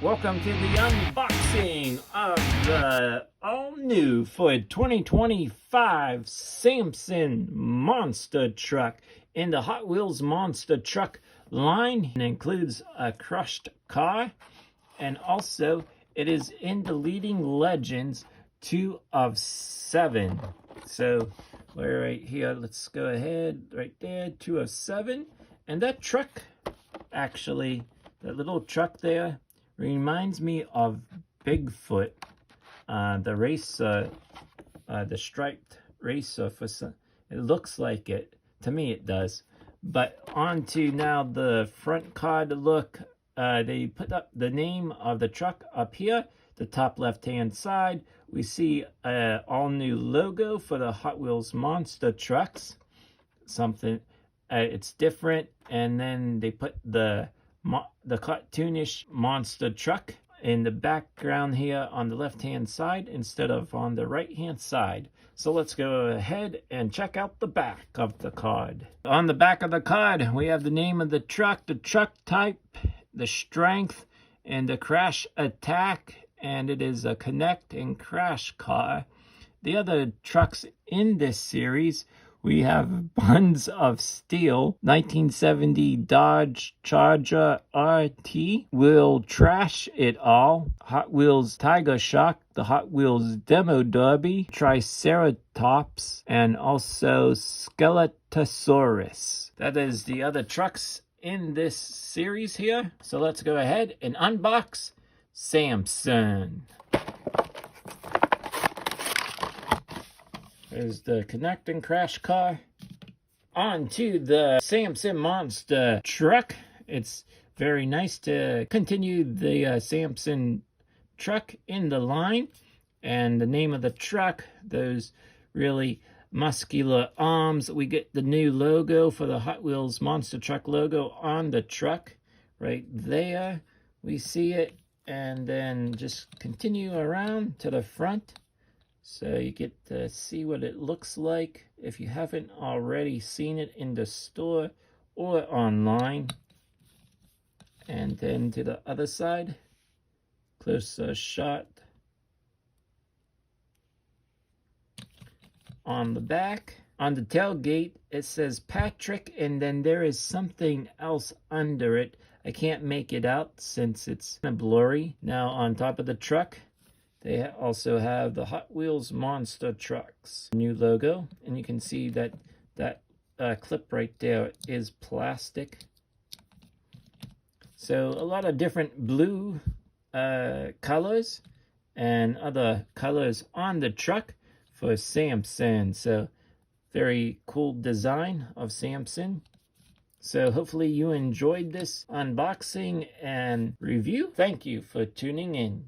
Welcome to the unboxing of the all-new Ford 2025 SAMSON Monster Truck in the Hot Wheels Monster Truck line. It includes a crushed car, and also it is in the leading legends 2 of 7. So we're right here. Let's go ahead right there, 2 of 7. And that truck, actually, that little truck there, reminds me of Bigfoot, the racer, the striped racer. It looks like it. To me, it does. But on to now the front card look. They put up the name of the truck up here, the top left-hand side. We see an all-new logo for the Hot Wheels Monster Trucks. Something, it's different. And then they put the cartoonish monster truck in the background here on the left-hand side instead of on the right-hand side. So let's go ahead and check out the back of the card. On the back of the card, we have the name of the truck type, the strength, and the crash attack, and it is a connect and crash car. The other trucks in this series, we have Buns of Steel, 1970 Dodge Charger RT, will trash it all, Hot Wheels Tiger Shock, the Hot Wheels Demo Derby, Triceratops, and also Skeletosaurus. That is the other trucks in this series here. So let's go ahead and unbox SAMSON. There's the connect and crash car. On to the SAMSON Monster Truck. It's very nice to continue the SAMSON truck in the line. And the name of the truck, those really muscular arms. We get the new logo for the Hot Wheels Monster Truck logo on the truck. Right there, we see it. And then just continue around to the front. So you get to see what it looks like if you haven't already seen it in the store or online. And then to the other side, closer shot. On the back, on the tailgate, it says Patrick, and then there is something else under it. I can't make it out since it's kind of blurry. Now on top of the truck, they also have the Hot Wheels Monster Trucks new logo, and you can see that clip right there is plastic. So a lot of different blue colors and other colors on the truck for SAMSON. So very cool design of SAMSON. So hopefully you enjoyed this unboxing and review. Thank you for tuning in.